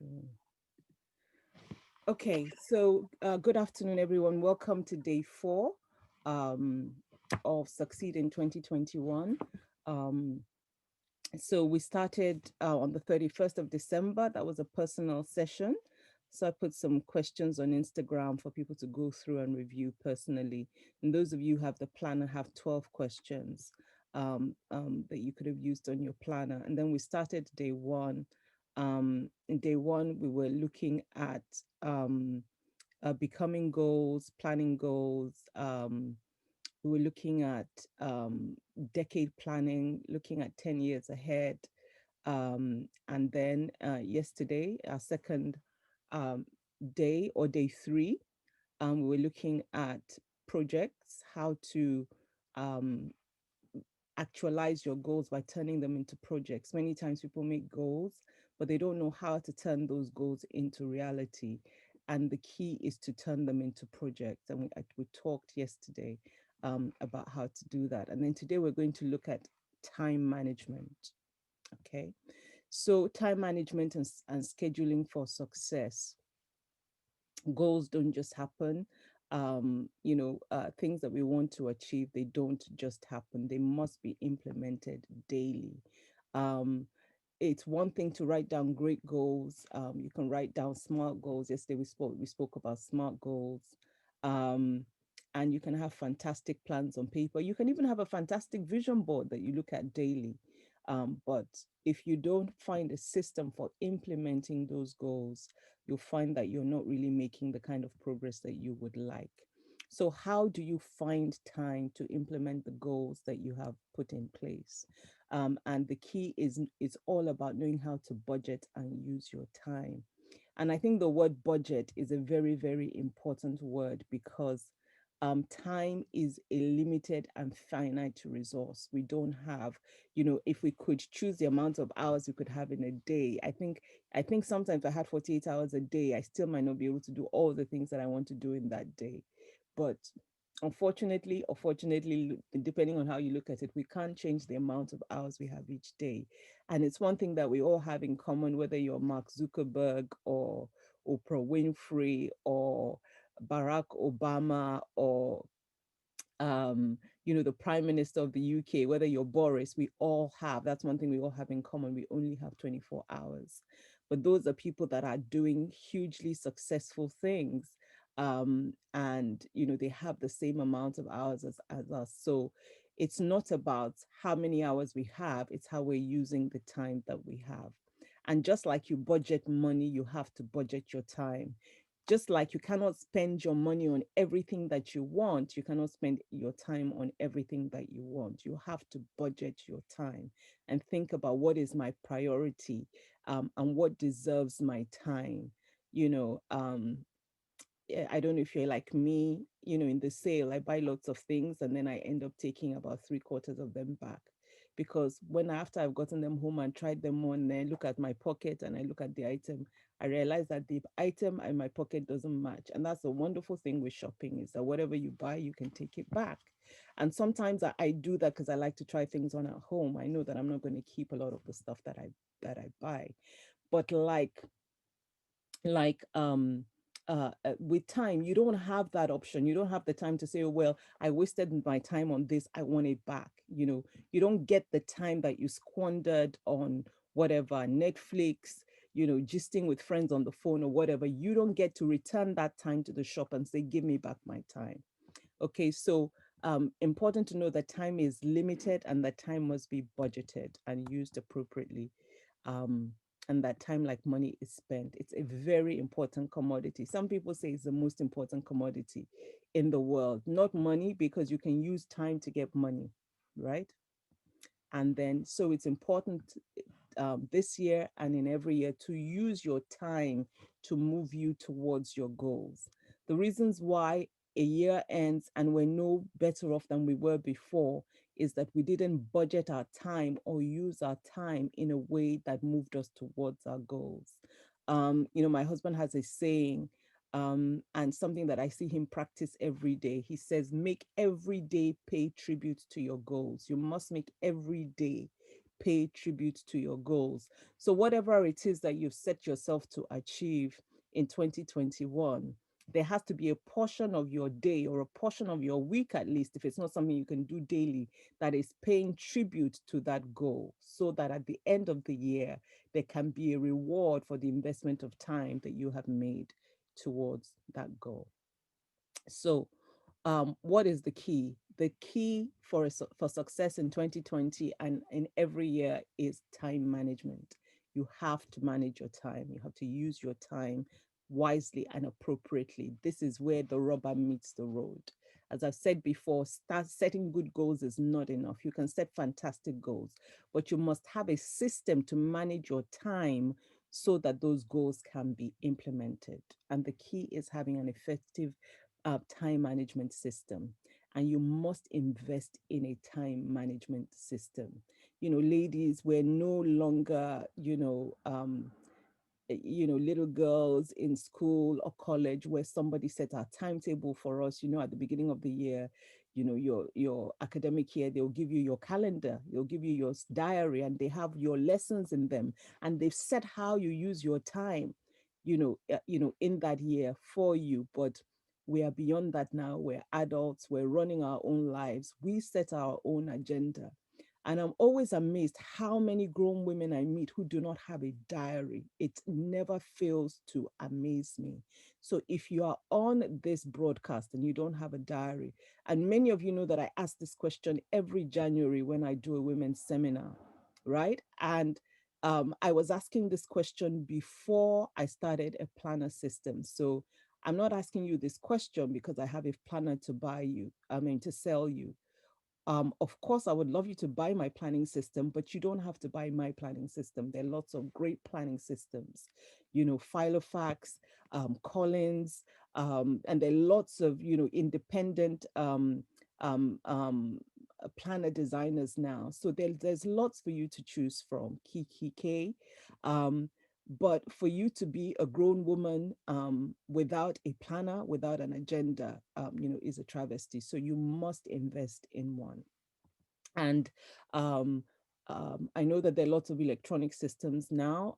True. Okay, so good afternoon, everyone. Welcome to day four um, of Succeed in 2021. Um, so we started on the 31st of December. That was a personal session. So I put some questions on Instagram for people to go through and review personally. And those of you who have the planner have 12 questions that you could have used on your planner. And then we started day one. In day one, we were looking at becoming goals, planning goals. We were looking at decade planning, looking at 10 years ahead. And then yesterday, our second um, day or day three, we were looking at projects, how to um, actualize your goals by turning them into projects. Many times people make goals, but they don't know how to turn those goals into reality. And the key is to turn them into projects. And we talked yesterday about how to do that. And then today we're going to look at time management. Okay. So time management and scheduling for success. Goals don't just happen. Things that we want to achieve, they don't just happen. They must be implemented daily. Um, it's one thing to write down great goals. You can write down smart goals. Yesterday we spoke about smart goals. Um, and you can have fantastic plans on paper. You can even have a fantastic vision board that you look at daily. But if you don't find a system for implementing those goals, you'll find that you're not really making the kind of progress that you would like. So how do you find time to implement the goals that you have put in place? And the key is all about knowing how to budget and use your time. And I think the word budget is a very, very important word because time is a limited and finite resource. We don't have, if we could choose the amount of hours we could have in a day, I think sometimes if I had 48 hours a day, I still might not be able to do all the things that I want to do in that day. But unfortunately or fortunately, depending on how you look at it, we can't change the amount of hours we have each day. And it's one thing that we all have in common, whether you're Mark Zuckerberg or Oprah Winfrey or Barack Obama or the Prime Minister of the UK, whether you're Boris, we all have, that's one thing we all have in common. We only have 24 hours. But those are people that are doing hugely successful things. And they have the same amount of hours as us. So it's not about how many hours we have, it's how we're using the time that we have. And just like you budget money, you have to budget your time. Just like you cannot spend your money on everything that you want, you cannot spend your time on everything that you want. You have to budget your time and think about what is my priority, and what deserves my time. You know, I don't know if you're like me, in the sale, I buy lots of things and then I end up taking about three-quarters of them back. Because after I've gotten them home and tried them on, then I look at my pocket and I look at the item, I realize that the item in my pocket doesn't match. And that's a wonderful thing with shopping, is that whatever you buy, you can take it back. And sometimes I do that because I like to try things on at home. I know that I'm not going to keep a lot of the stuff that I buy. But with time, you don't have that option. You don't have the time to say, oh, well, I wasted my time on this, I want it back. You don't get the time that you squandered on whatever, Netflix, gisting with friends on the phone or whatever. You don't get to return that time to the shop and say, give me back my time. Okay, so important to know that time is limited and that time must be budgeted and used appropriately. Um, and that time, like money, is spent. It's a very important commodity. Some people say it's the most important commodity in the world. Not money, because you can use time to get money, right? And then, so it's important this year and in every year to use your time to move you towards your goals. The reasons why a year ends and we're no better off than we were before is that we didn't budget our time or use our time in a way that moved us towards our goals. My husband has a saying, and something that I see him practice every day. He says, make every day pay tribute to your goals. You must make every day pay tribute to your goals. So whatever it is that you've set yourself to achieve in 2021, there has to be a portion of your day or a portion of your week, at least, if it's not something you can do daily, that is paying tribute to that goal, so that at the end of the year, there can be a reward for the investment of time that you have made towards that goal. So, what is the key? The key for success in 2020 and in every year is time management. You have to manage your time. You have to use your time wisely and appropriately. This is where the rubber meets the road. As I've said before, start setting good goals is not enough. You can set fantastic goals, but you must have a system to manage your time so that those goals can be implemented. And the key is having an effective time management system. And you must invest in a time management system. Ladies, we're no longer, little girls in school or college where somebody set a timetable for us, at the beginning of the year, your academic year, they'll give you your calendar, they'll give you your diary, and they have your lessons in them, and they've set how you use your time, in that year for you. But we are beyond that now. We're adults, we're running our own lives, we set our own agenda. And I'm always amazed how many grown women I meet who do not have a diary. It never fails to amaze me. So if you are on this broadcast and you don't have a diary, and many of you know that I ask this question every January when I do a women's seminar, right? And I was asking this question before I started a planner system. So I'm not asking you this question because I have a planner to buy you, to sell you. Of course, I would love you to buy my planning system, but you don't have to buy my planning system. There are lots of great planning systems, Filofax, Collins, and there are lots of, independent planner designers now. So there's lots for you to choose from. Kiki K. But for you to be a grown woman without a planner, without an agenda, is a travesty. So you must invest in one. And um, I know that there are lots of electronic systems now.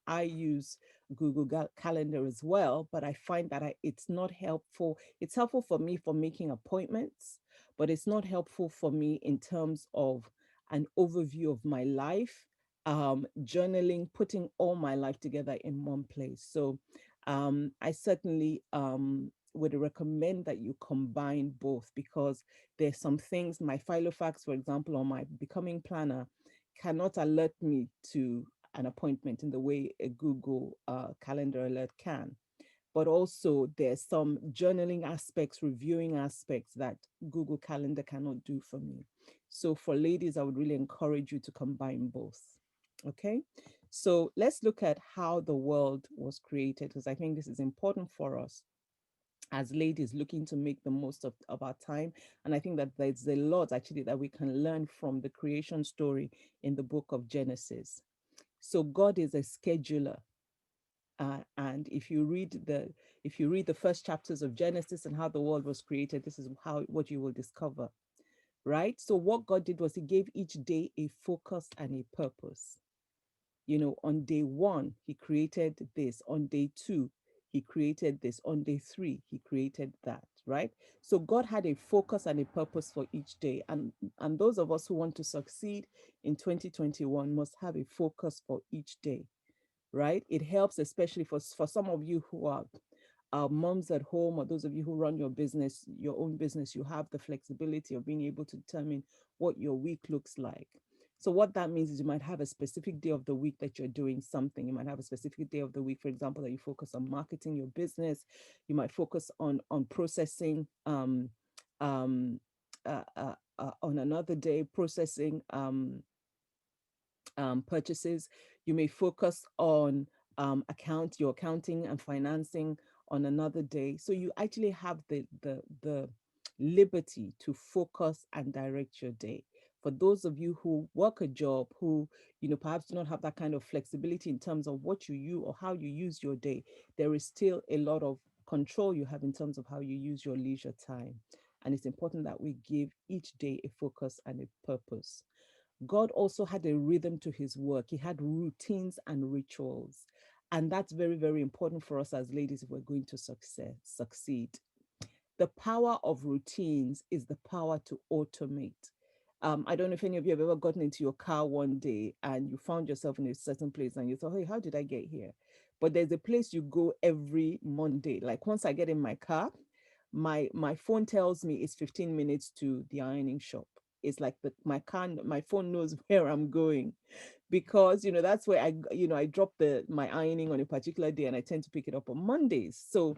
I use Google Calendar as well, but I find that it's not helpful. It's helpful for me for making appointments, but it's not helpful for me in terms of an overview of my life, journaling, putting all my life together in one place. So I certainly would recommend that you combine both, because there's some things, my Filofax, for example, or my Becoming Planner cannot alert me to an appointment in the way a Google Calendar alert can. But also there's some journaling aspects, reviewing aspects that Google Calendar cannot do for me. So for ladies, I would really encourage you to combine both. Okay, so let's look at how the world was created, because I think this is important for us as ladies looking to make the most of our time. And I think that there's a lot actually that we can learn from the creation story in the book of Genesis. So God is a scheduler. And if you read the first chapters of Genesis and how the world was created, this is what you will discover, right? So what God did was he gave each day a focus and a purpose. On day one, he created this. On day two, he created this. On day three, he created that, right? So God had a focus and a purpose for each day. And those of us who want to succeed in 2021 must have a focus for each day, right? It helps, especially for some of you who are moms at home, or those of you who run your own business, you have the flexibility of being able to determine what your week looks like. So what that means is you might have a specific day of the week that you're doing something. You might have a specific day of the week, for example, that you focus on marketing your business. You might focus on processing, on another day, processing purchases. You may focus on your accounting and financing on another day. So you actually have the liberty to focus and direct your day. For those of you who work a job, who perhaps do not have that kind of flexibility in terms of what or how you use your day, there is still a lot of control you have in terms of how you use your leisure time. And it's important that we give each day a focus and a purpose. God also had a rhythm to his work. He had routines and rituals. And that's very, very important for us as ladies if we're going to succeed. The power of routines is the power to automate. I don't know if any of you have ever gotten into your car one day and you found yourself in a certain place and you thought, hey, how did I get here? But there's a place you go every Monday. Like once I get in my car, my phone tells me it's 15 minutes to the ironing shop. It's like my phone knows where I'm going, because that's where I drop my ironing on a particular day and I tend to pick it up on Mondays. So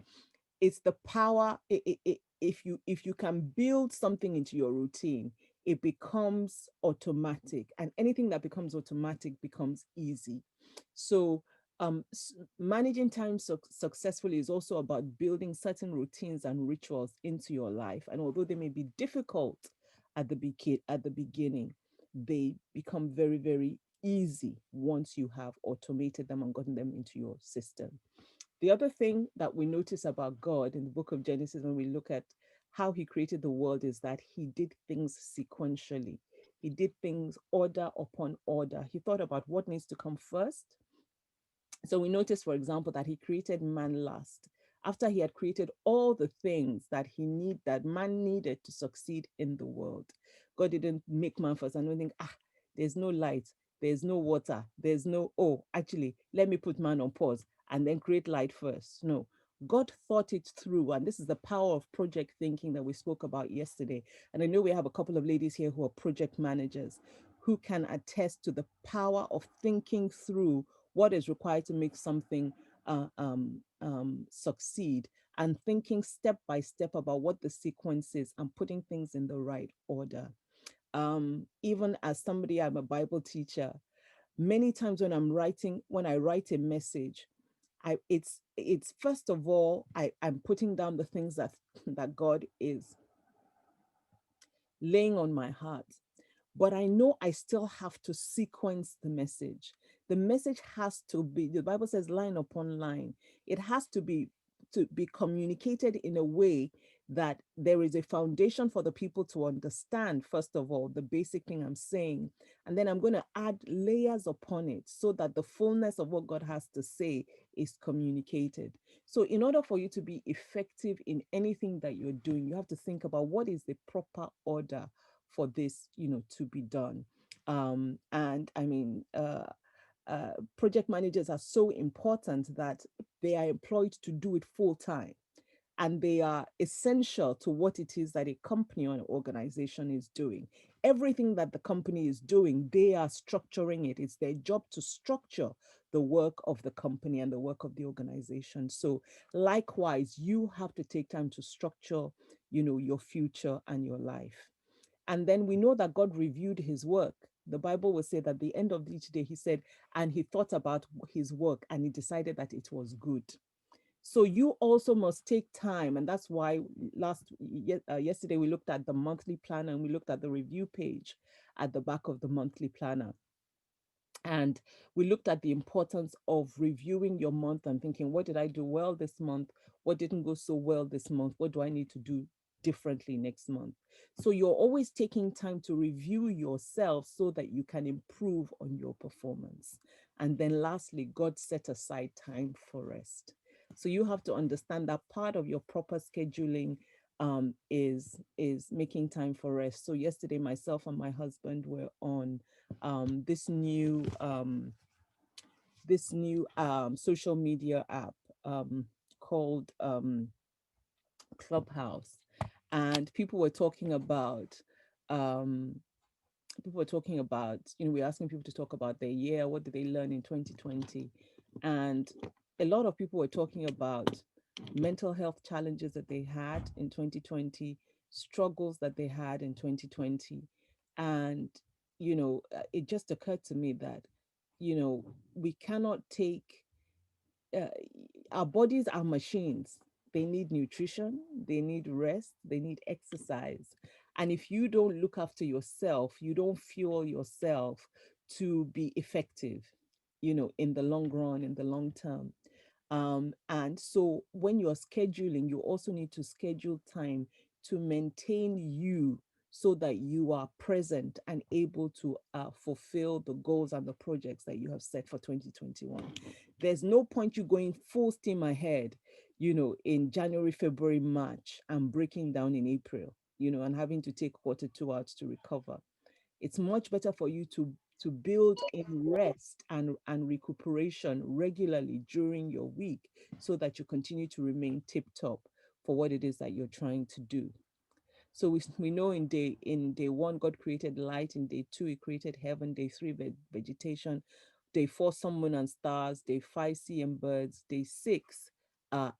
it's the power. If you can build something into your routine, it becomes automatic, and anything that becomes automatic becomes easy. So managing time successfully is also about building certain routines and rituals into your life, and although they may be difficult at the beginning, they become very, very easy once you have automated them and gotten them into your system. The other thing that we notice about God in the book of Genesis, when we look at how he created the world, is that he did things sequentially. He did things order upon order. He thought about what needs to come first. So we notice, for example, that he created man last. After he had created all the things that man needed to succeed in the world, God didn't make man first and don't think, there's no light, there's no water, there's no, oh, actually, let me put man on pause and then create light first. No, God thought it through. And this is the power of project thinking that we spoke about yesterday. And I know we have a couple of ladies here who are project managers who can attest to the power of thinking through what is required to make something succeed, and thinking step by step about what the sequence is and putting things in the right order. Even as somebody, I'm a Bible teacher. Many times when I write a message, it's first of all, I'm putting down the things that God is laying on my heart. But I know I still have to sequence the message. The message has to be, the Bible says, line upon line. It has to be communicated in a way that there is a foundation for the people to understand, first of all, the basic thing I'm saying. And then I'm going to add layers upon it so that the fullness of what God has to say is communicated. So in order for you to be effective in anything that you're doing, you have to think about what is the proper order for this, to be done. And I mean, project managers are so important that they are employed to do it full time, and they are essential to what it is that a company or an organization is doing. Everything that the company is doing, they are structuring it. It's their job to structure the work of the company and the work of the organization. So likewise, you have to take time to structure, your future and your life. And then we know that God reviewed his work. The Bible will say that at the end of each day, he said, and he thought about his work and he decided that it was good. So you also must take time. And that's why yesterday we looked at the monthly planner and we looked at the review page at the back of the monthly planner. And we looked at the importance of reviewing your month and thinking, what did I do well this month? What didn't go so well this month? What do I need to do differently next month? So you're always taking time to review yourself so that you can improve on your performance. And then lastly, God set aside time for rest. So you have to understand that part of your proper scheduling is making time for rest. So yesterday, myself and my husband were on um, this new um, social media app called Clubhouse, and um, people were talking about, we're asking people to talk about their year, what did they learn in 2020, and a lot of people were talking about mental health challenges that they had in 2020, struggles that they had in 2020, and it just occurred to me that we cannot take uh, our bodies are machines. They need nutrition, they need rest, they need exercise. And if you don't look after yourself, you don't fuel yourself to be effective, in the long run, in the long term. And so when you're scheduling, you also need to schedule time to maintain you, so that you are present and able to fulfill the goals and the projects that you have set for 2021. There's no point you going full steam ahead, in January, February, March, and breaking down in April, and having to take quarter two out to recover. It's much better for you to build in rest and recuperation regularly during your week, so that you continue to remain tip top for what it is that you're trying to do. So we know in day one, God created light. In day two, He created heaven. Day three, vegetation. Day four, sun, moon, and stars. Day five, sea and birds. Day six,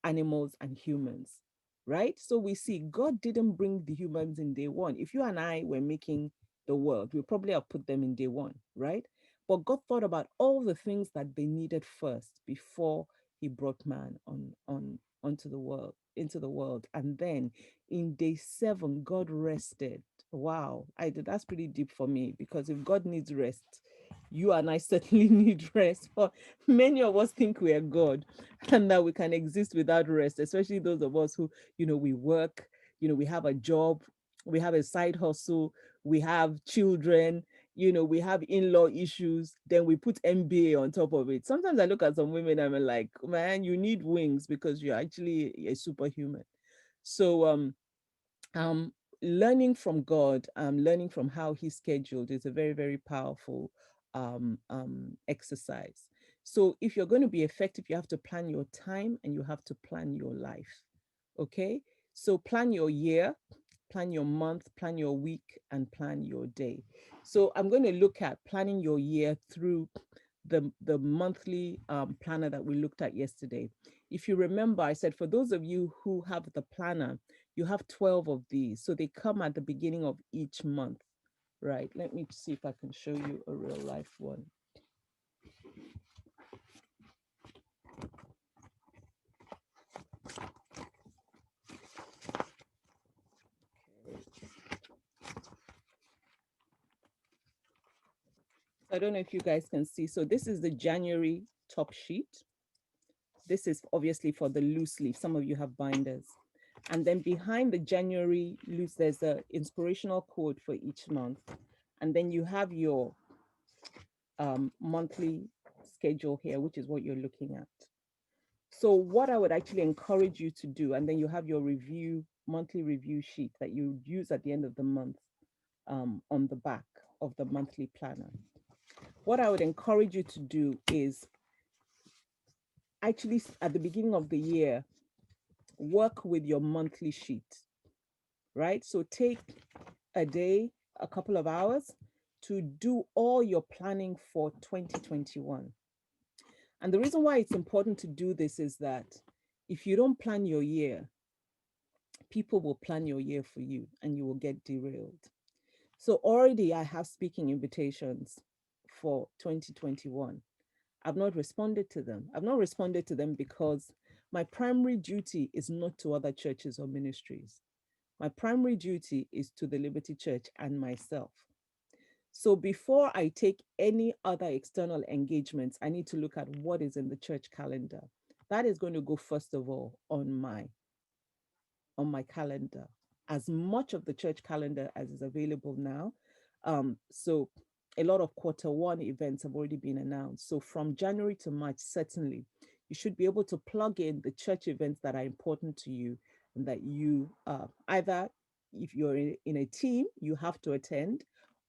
animals and humans. Right? So we see God didn't bring the humans in day one. If you and I were making the world, we probably have put them in day one, right? But God thought about all the things that they needed first before He brought man on onto the world into the world. And then in day seven, God rested. Wow, that's pretty deep for me, because if God needs rest, you and I certainly need rest. For many of us think we are God and that we can exist without rest, especially those of us who, we work, we have a job, we have a side hustle, we have children, we have in-law issues, then we put MBA on top of it. Sometimes I look at some women and I'm like, man, you need wings because you're actually a superhuman. So um learning from God, learning from how He scheduled, is a very, very powerful exercise. So if you're going to be effective, you have to plan your time and you have to plan your life. Okay, so plan your year, plan your month, plan your week, and plan your day. So I'm going to look at planning your year through the monthly planner that we looked at yesterday. If you remember, I said for those of you who have the planner, you have 12 of these. So they come at the beginning of each month, right? Let me see if I can show you a real life one. I don't know if you guys can see. So this is the January top sheet. This is obviously for the loose leaf. Some of you have binders. And then behind the January loose, there's an inspirational quote for each month. And then you have your monthly schedule here, which is what you're looking at. So what I would actually encourage you to do, and then you have your monthly review sheet that you use at the end of the month, on the back of the monthly planner. What I would encourage you to do is actually at the beginning of the year, work with your monthly sheet, right? So take a day, a couple of hours to do all your planning for 2021. And the reason why it's important to do this is that if you don't plan your year, people will plan your year for you and you will get derailed. So already I have speaking invitations for 2021. I've not responded to them. I've not responded to them because my primary duty is not to other churches or ministries. My primary duty is to the Liberty Church and myself. So before I take any other external engagements, I need to look at what is in the church calendar. That is going to go first of all on my calendar, as much of the church calendar as is available now. So a lot of quarter one events have already been announced. So from January to March, certainly, you should be able to plug in the church events that are important to you and that you either, if you're in a team, you have to attend,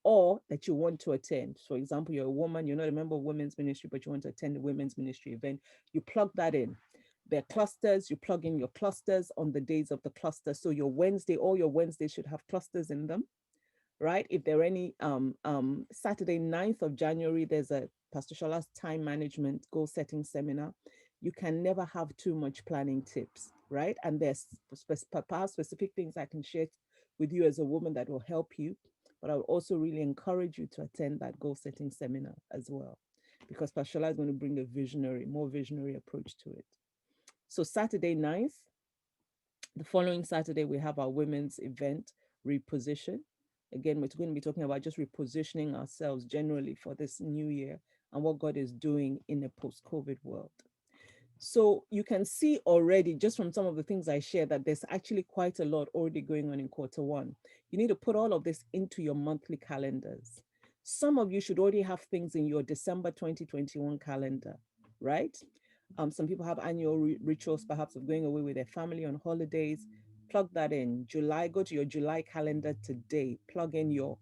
or that you want to attend. For example, you're a woman, you're not a member of women's ministry, but you want to attend a women's ministry event, you plug that in. There are clusters, you plug in your clusters on the days of the cluster. So your Wednesday, all your Wednesdays should have clusters in them, right? If there are any Saturday 9th of January, there's a Pastor Shola's time management goal setting seminar. You can never have too much planning tips, right? And there's specific things I can share with you as a woman that will help you. But I would also really encourage you to attend that goal setting seminar as well, because Pastor Shola is going to bring a more visionary approach to it. So Saturday 9th, the following Saturday, we have our women's event, Reposition. Again, we're going to be talking about just repositioning ourselves generally for this new year and what God is doing in a post-COVID world. So you can see already just from some of the things I share that there's actually quite a lot already going on in quarter 1. You need to put all of this into your monthly calendars. Some of you should already have things in your December 2021 calendar, right? Some people have annual rituals, perhaps of going away with their family on holidays. Plug that in. July, go to your July calendar today. Plug in your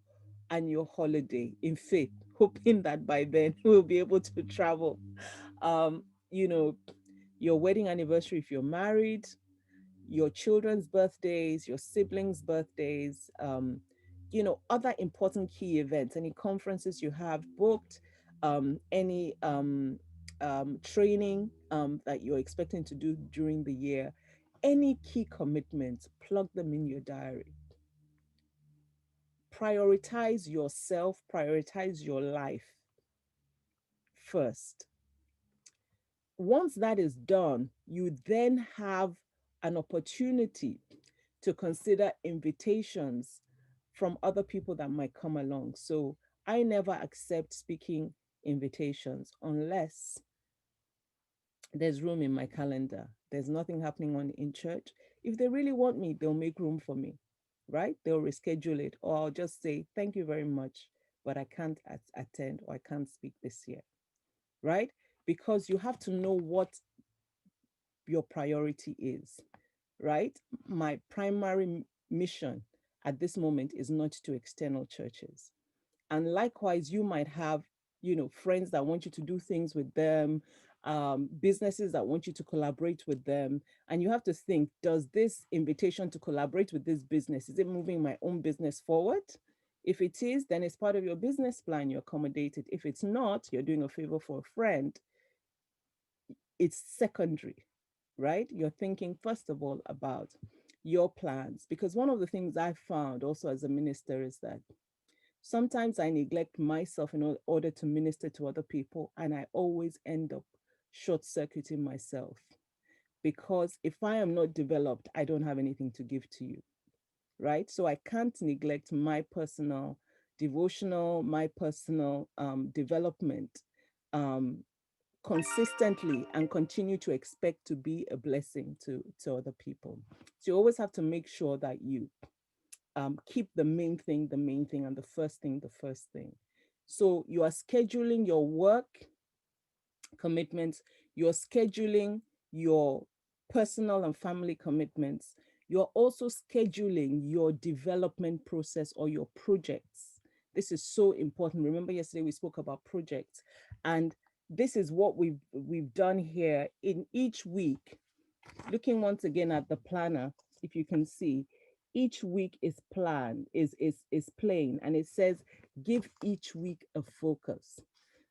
annual holiday in faith, hoping that by then we'll be able to travel. Um, you know, your wedding anniversary if you're married, your children's birthdays, your siblings' birthdays, other important key events, any conferences you have booked, any training that you're expecting to do during the year, any key commitments, plug them in your diary. Prioritize yourself, prioritize your life first. Once that is done, you then have an opportunity to consider invitations from other people that might come along. So I never accept speaking invitations unless there's room in my calendar. There's nothing happening on in church. If they really want me, they'll make room for me, right? They'll reschedule it, or I'll just say, thank you very much, but I can't attend or I can't speak this year, right? Because you have to know what your priority is, right? My primary mission at this moment is not to external churches. And likewise, you might have, friends that want you to do things with them, businesses that want you to collaborate with them. And you have to think, does this invitation to collaborate with this business, is it moving my own business forward? If it is, then it's part of your business plan, you accommodate it. If it's not, you're doing a favor for a friend, it's secondary, right? You're thinking, first of all, about your plans. Because one of the things I found also as a minister is that sometimes I neglect myself in order to minister to other people, and I always end up short circuiting myself. Because if I am not developed, I don't have anything to give to you, right? So I can't neglect my personal devotional, my personal development um, consistently and continue to expect to be a blessing to other people. So you always have to make sure that you keep the main thing, and the first thing. So you are scheduling your work commitments, you're scheduling your personal and family commitments, you're also scheduling your development process or your projects. This is so important. Remember yesterday we spoke about projects, and this is what we've done here in each week. Looking once again at the planner, if you can see, each week is planned, is plain, and it says give each week a focus.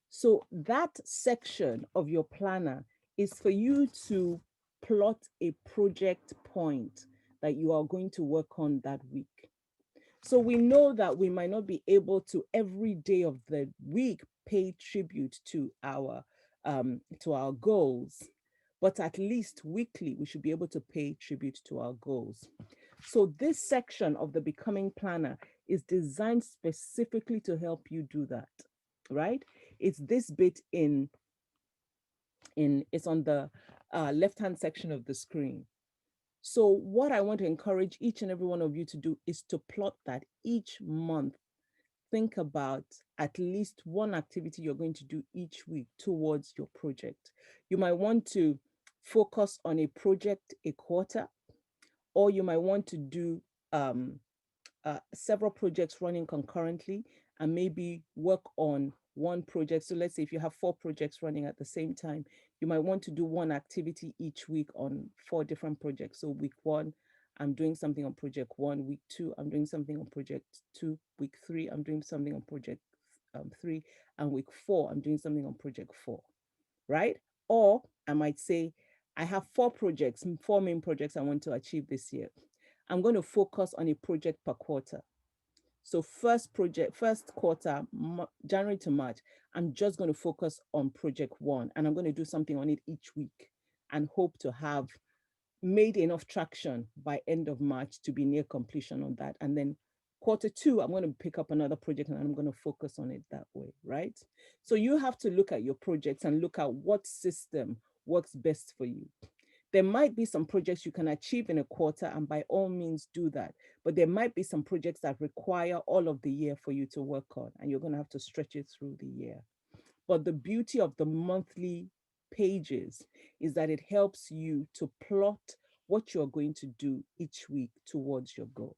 So that section of your planner is for you to plot a project point that you are going to work on that week. So we know that we might not be able to every day of the week pay tribute to our goals, but at least weekly we should be able to pay tribute to our goals. So this section of the Becoming Planner is designed specifically to help you do that, right? It's this bit in it's on the left hand section of the screen. So what I want to encourage each and every one of you to do is to plot that each month. Think about at least one activity you're going to do each week towards your project. You might want to focus on a project a quarter, or you might want to do um, several projects running concurrently and maybe work on one project. So let's say if you have 4 projects running at the same time, you might want to do one activity each week on 4 different projects. So week 1, I'm doing something on project 1. Week 2, I'm doing something on project 2. Week 3, I'm doing something on project 3. And week 4, I'm doing something on project 4, right? Or I might say, I have 4 projects, 4 main projects I want to achieve this year. I'm going to focus on a project per quarter. So first quarter, January to March, I'm just going to focus on project 1, and I'm going to do something on it each week and hope to have made enough traction by end of March to be near completion on that. And then quarter 2, I'm going to pick up another project and I'm going to focus on it that way, right? So you have to look at your projects and look at what system, works best for you. There might be some projects you can achieve in a quarter, and by all means do that. But there might be some projects that require all of the year for you to work on, and you're going to have to stretch it through the year. But the beauty of the monthly pages is that it helps you to plot what you're going to do each week towards your goal.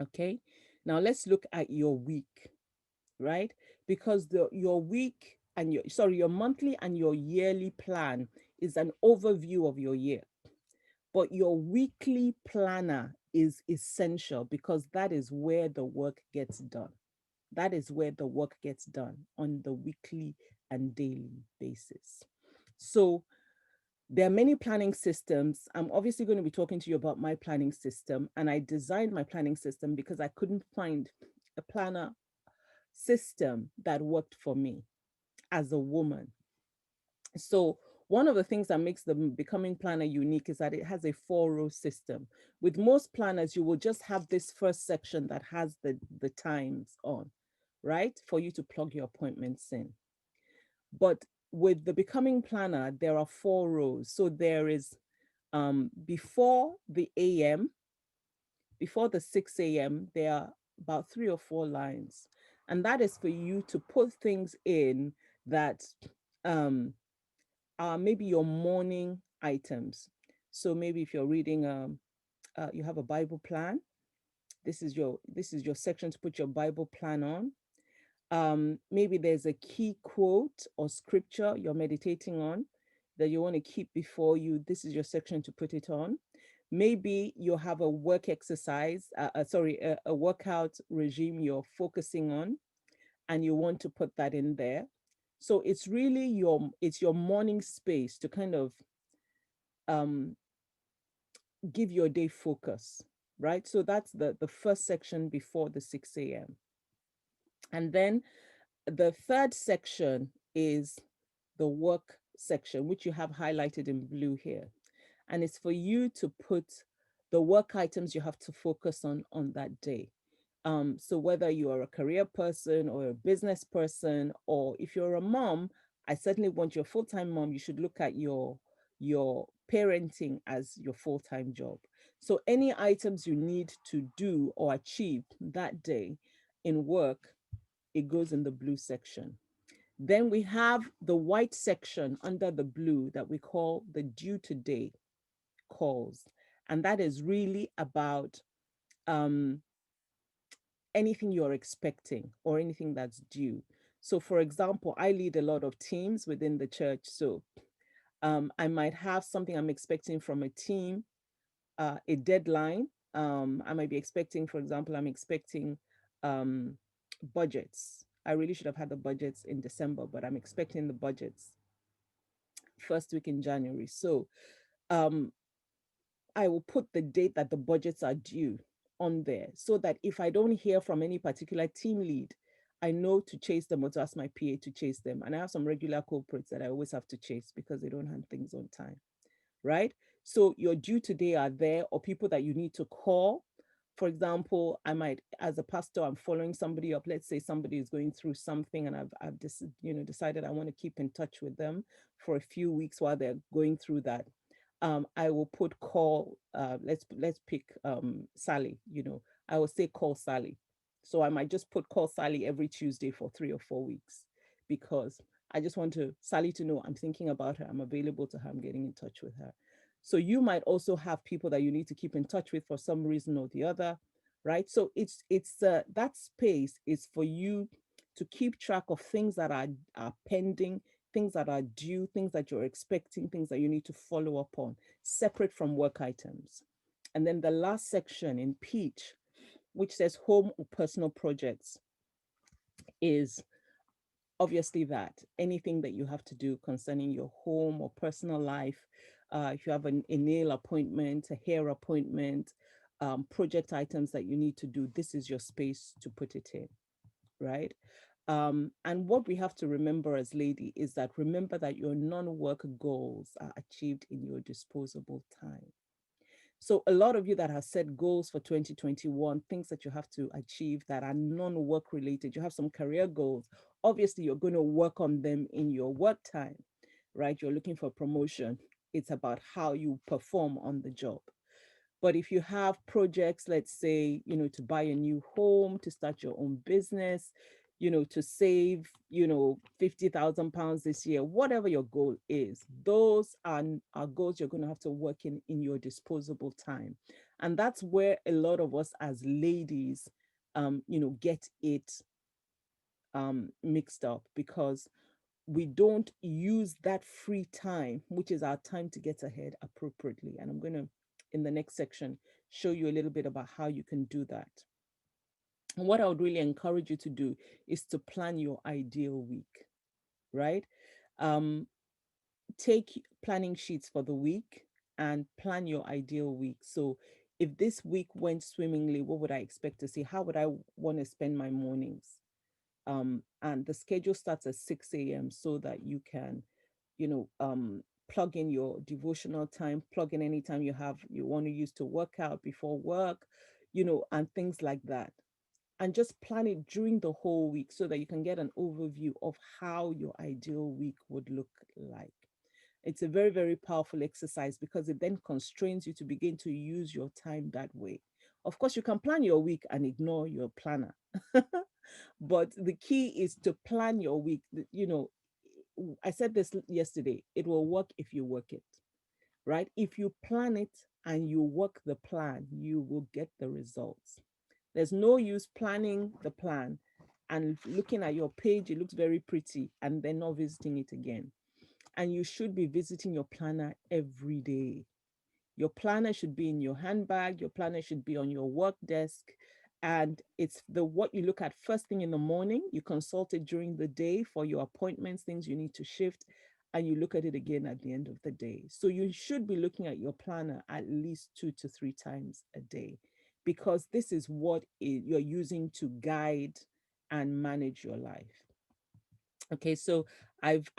Okay. Now let's look at your week, right? Because your week and your monthly and your yearly plan is an overview of your year. But your weekly planner is essential because that is where the work gets done. That is where the work gets done on the weekly and daily basis. So there are many planning systems. I'm obviously going to be talking to you about my planning system. And I designed my planning system because I couldn't find a planner system that worked for me as a woman. So one of the things that makes the Becoming Planner unique is that it has a 4-row system. With most planners, you will just have this first section that has the times on, right? For you to plug your appointments in. But with the Becoming Planner, there are 4 rows. So there is before the AM, before the 6 a.m., there are about 3 or 4 lines. And that is for you to put things in that are maybe your morning items. So maybe if you're reading, you have a Bible plan. This is your section to put your Bible plan on. Maybe there's a key quote or scripture you're meditating on that you want to keep before you. This is your section to put it on. Maybe you have a work exercise, a workout regime you're focusing on, and you want to put that in there. So it's really your morning space to kind of um, give your day focus, right? So that's the first section before the 6 a.m. And then the third section is the work section, which you have highlighted in blue here. And it's for you to put the work items you have to focus on that day. So whether you are a career person or a business person, or if you're a mom, I certainly want your full-time mom, you should look at your parenting as your full-time job. So any items you need to do or achieve that day in work, it goes in the blue section. Then we have the white section under the blue that we call the due today calls. And that is really about um, anything you're expecting or anything that's due. So, for example, I lead a lot of teams within the church. So, I might have something I'm expecting from a team, a deadline. I might be expecting, for example, I'm expecting um, budgets. I really should have had the budgets in December, but I'm expecting the budgets first week in January. So um, I will put the date that the budgets are due on there so that if I don't hear from any particular team lead, I know to chase them or to ask my PA to chase them. And I have some regular corporates that I always have to chase because they don't hand things on time, right? So your due today are there, or people that you need to call. For example, I might, as a pastor, I'm following somebody up. Let's say somebody is going through something, and I've just decided I want to keep in touch with them for a few weeks while they're going through that. I will put call. Let's pick Sally. I will say call Sally. So I might just put call Sally every Tuesday for 3 or 4 weeks because I just want to Sally to know I'm thinking about her. I'm available to her. I'm getting in touch with her. So you might also have people that you need to keep in touch with for some reason or the other, right? So it's that space is for you to keep track of things that are pending, things that are due, things that you're expecting, things that you need to follow up on, separate from work items. And then the last section in peach, which says home or personal projects, is obviously that anything that you have to do concerning your home or personal life, if you have a nail appointment, a hair appointment, project items that you need to do, this is your space to put it in, right? And what we have to remember as lady is that remember that your non-work goals are achieved in your disposable time. So a lot of you that have set goals for 2021, things that you have to achieve that are non-work related, you have some career goals. Obviously, you're going to work on them in your work time. right? You're looking for promotion. It's about how you perform on the job. But if you have projects, let's say, to buy a new home, to start your own business, to save, 50,000 pounds this year, whatever your goal is, those are goals you're going to have to work in your disposable time. And that's where a lot of us as ladies, get it mixed up, because we don't use that free time, which is our time to get ahead, appropriately. And I'm going to, in the next section, show you a little bit about how you can do that. And what I would really encourage you to do is to plan your ideal week, right? Um, Take planning sheets for the week and plan your ideal week. So, if this week went swimmingly, what would I expect to see? How would I want to spend my mornings? And the schedule starts at 6 a.m. so that you can, you know, um, plug in your devotional time, plug in any time you want to use to work out before work, and things like that. And just plan it during the whole week so that you can get an overview of how your ideal week would look like. It's a very, very powerful exercise because it then constrains you to begin to use your time that way. Of course, you can plan your week and ignore your planner. But the key is to plan your week. I said this yesterday, it will work if you work it, right? If you plan it and you work the plan, you will get the results. There's no use planning the plan and looking at your page, it looks very pretty, and then not visiting it again. And you should be visiting your planner every day. Your planner should be in your handbag, your planner should be on your work desk. And it's the what you look at first thing in the morning, you consult it during the day for your appointments, things you need to shift, and you look at it again at the end of the day. So you should be looking at your planner at least 2 to 3 times a day, because this is what you're using to guide and manage your life. Okay, so I've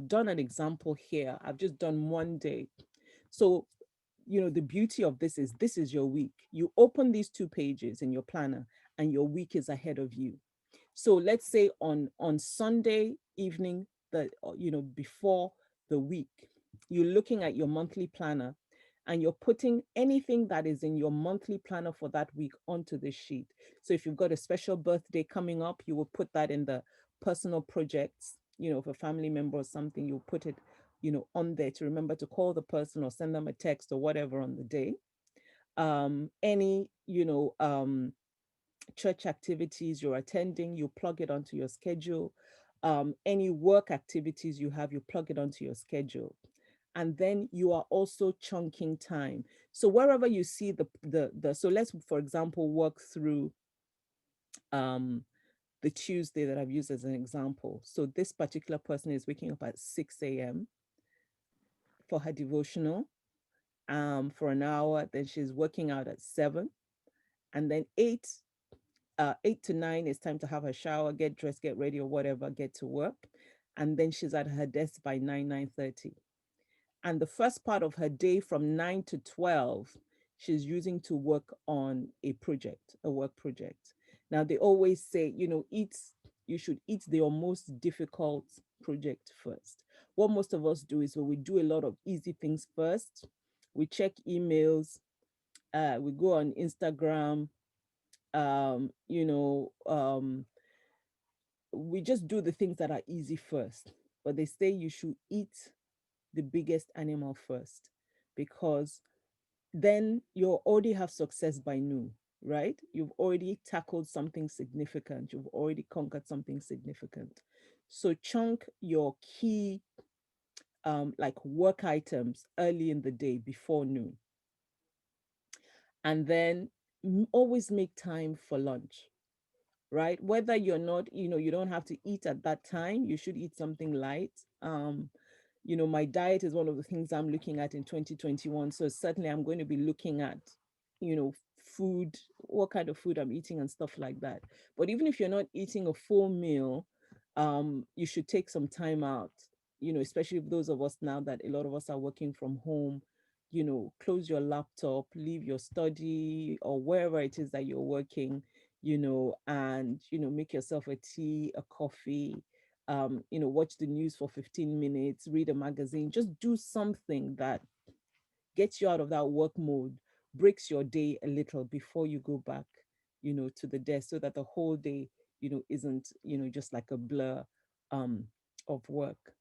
done an example here. I've just done one day. So, the beauty of this is your week. You open these two pages in your planner and your week is ahead of you. So let's say on Sunday evening, before the week, you're looking at your monthly planner and you're putting anything that is in your monthly planner for that week onto this sheet. So if you've got a special birthday coming up, you will put that in the personal projects, if a family member or something, you'll put it, on there to remember to call the person or send them a text or whatever on the day. Any, church activities you're attending, you plug it onto your schedule. Any work activities you have, you plug it onto your schedule. And then you are also chunking time. So wherever you see so let's, for example, work through um, the Tuesday that I've used as an example. So this particular person is waking up at 6 a.m. for her devotional for an hour. Then she's working out at 7. And then 8 to 9 is time to have her shower, get dressed, get ready, or whatever, get to work. And then she's at her desk by 9:30. And the first part of her day from 9 to 12, she's using to work on a work project. Now they always say, you should eat the most difficult project first. What most of us do is when we do a lot of easy things first, we check emails, we go on Instagram, um, you know, um, we just do the things that are easy first. But they say you should eat the biggest animal first, because then you'll already have success by noon, right? You've already tackled something significant, you've already conquered something significant. So chunk your key like work items early in the day before noon. And then always make time for lunch, right? Whether you're not, you don't have to eat at that time, you should eat something light. My diet is one of the things I'm looking at in 2021. So certainly I'm going to be looking at, food, what kind of food I'm eating and stuff like that. But even if you're not eating a full meal, you should take some time out, especially those of us now that a lot of us are working from home, close your laptop, leave your study or wherever it is that you're working, and, make yourself a tea, a coffee, watch the news for 15 minutes, read a magazine, just do something that gets you out of that work mode, breaks your day a little before you go back, to the desk, so that the whole day, isn't, just like a blur um, of work.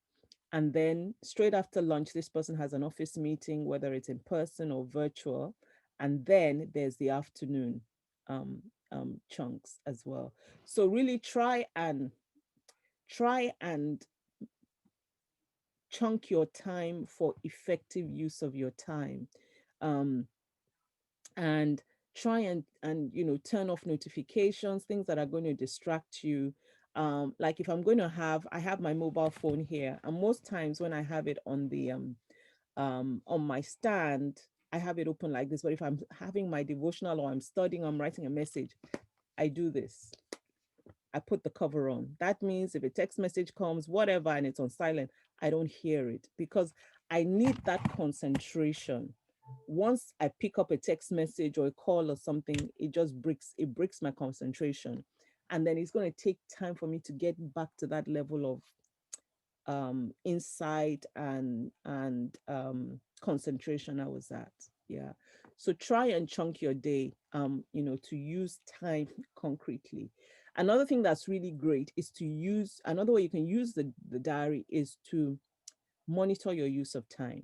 And then straight after lunch, this person has an office meeting, whether it's in person or virtual. And then there's the afternoon um, chunks as well. So really try and chunk your time for effective use of your time. Um, and try and turn off notifications, things that are going to distract you. Like if I'm going to I have my mobile phone here, and most times when I have it on my stand, I have it open like this. But if I'm having my devotional or I'm studying, I'm writing a message, I do this. I put the cover on. That means if a text message comes, whatever, and it's on silent, I don't hear it, because I need that concentration. Once I pick up a text message or a call or something, it breaks my concentration. And then it's going to take time for me to get back to that level of insight and concentration I was at. Yeah. So try and chunk your day, to use time concretely. Another thing that's really great is to use another way you can use the diary is to monitor your use of time,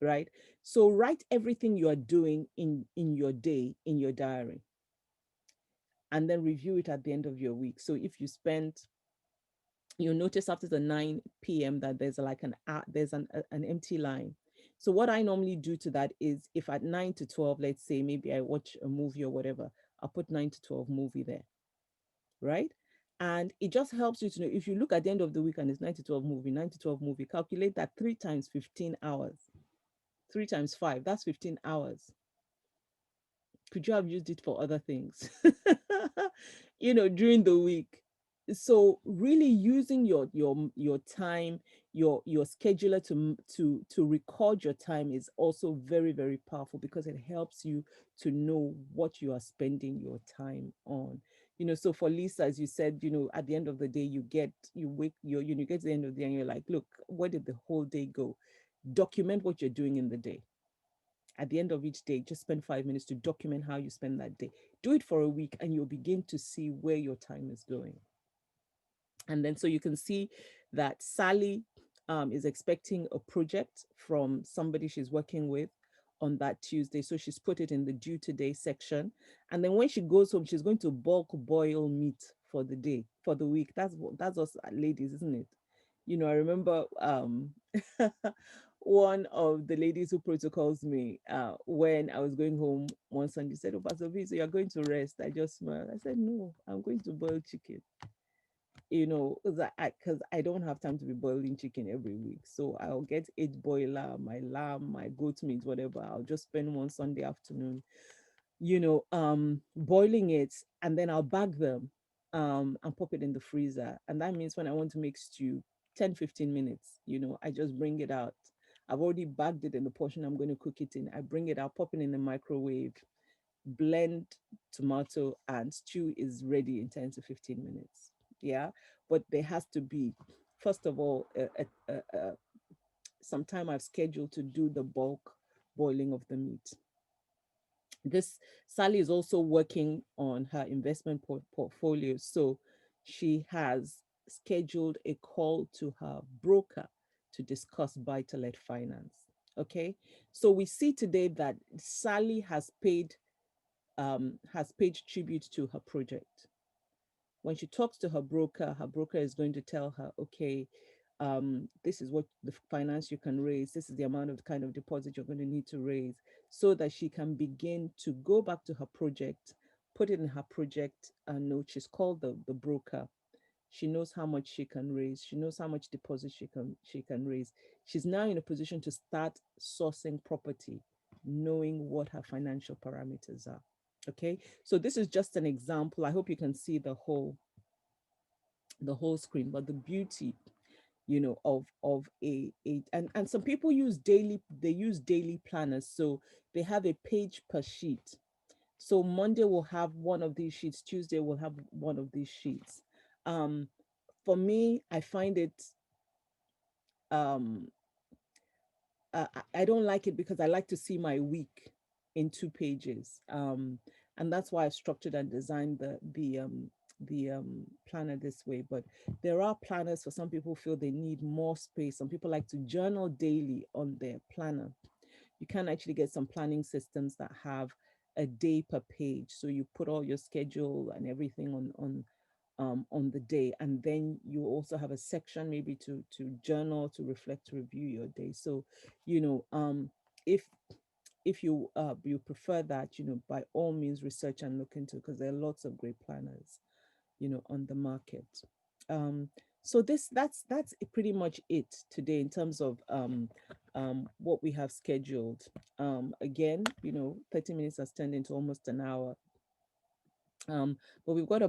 right? So write everything you are doing in your day in your diary, and then review it at the end of your week. So if you spent you'll notice after the 9 p.m. that there's like an empty line. So what I normally do to that is, if at 9 to 12, let's say maybe I watch a movie or whatever, I'll put 9 to 12 movie there, right? And it just helps you to know, if you look at the end of the week and it's 9 to 12 movie, 9 to 12 movie, calculate that 3 times 15 hours. 3 times 5, that's 15 hours. Could you have used it for other things during the week? So really using your time, your scheduler to record your time is also very, very powerful, because it helps you to know what you are spending your time on. So for Lisa, as you said, at the end of the day, you get to the end of the day and you're like, look, where did the whole day go? Document what you're doing in the day. At the end of each day, just spend 5 minutes to document how you spend that day. Do it for a week and you'll begin to see where your time is going. And then so you can see that Sally is expecting a project from somebody she's working with on that Tuesday. So she's put it in the due today section. And then when she goes home, she's going to bulk boil meat for the day, for the week. That's us ladies, isn't it? I remember one of the ladies who protocols me, when I was going home one Sunday, said, "Oh, Pastor V, so you're going to rest?" I just smiled. I said, "No, I'm going to boil chicken." Because I don't have time to be boiling chicken every week. So I'll get eight boiler, my lamb, my goat meat, whatever. I'll just spend one Sunday afternoon, boiling it, and then I'll bag them, and pop it in the freezer. And that means when I want to make stew, 10, 15 minutes, I just bring it out. I've already bagged it in the portion I'm going to cook it in. I bring it out, pop it in the microwave, blend tomato, and stew is ready in 10 to 15 minutes. Yeah. But there has to be, first of all, some time I've scheduled to do the bulk boiling of the meat. This Sally is also working on her investment portfolio. So she has scheduled a call to her broker to discuss buy-to-let finance. Okay. So we see today that Sally has paid tribute to her project. When she talks to her broker is going to tell her, okay, this is what the finance you can raise. This is the amount of kind of deposit you're going to need to raise, so that she can begin to go back to her project, put it in her project note. She's called the broker. She knows how much she can raise. She knows how much deposit she can raise. She's now in a position to start sourcing property, knowing what her financial parameters are. Okay, so this is just an example. I hope you can see the whole screen, but the beauty, of and some people use daily planners. So they have a page per sheet. So Monday will have one of these sheets, Tuesday will have one of these sheets. um For me, I find it um I don't like it because I like to see my week in 2 pages. And that's why I've structured and designed the planner this way. But there are planners for some people who feel they need more space. Some people like to journal daily on their planner. You can actually get some planning systems that have a day per page. So you put all your schedule and everything on the day, and then you also have a section maybe to journal, to reflect, to review your day. So, you know, if you prefer that, by all means research and look into, because there are lots of great planners, on the market. Um, so that's pretty much it today in terms of what we have scheduled. Again, 30 minutes has turned into almost an hour. But we've got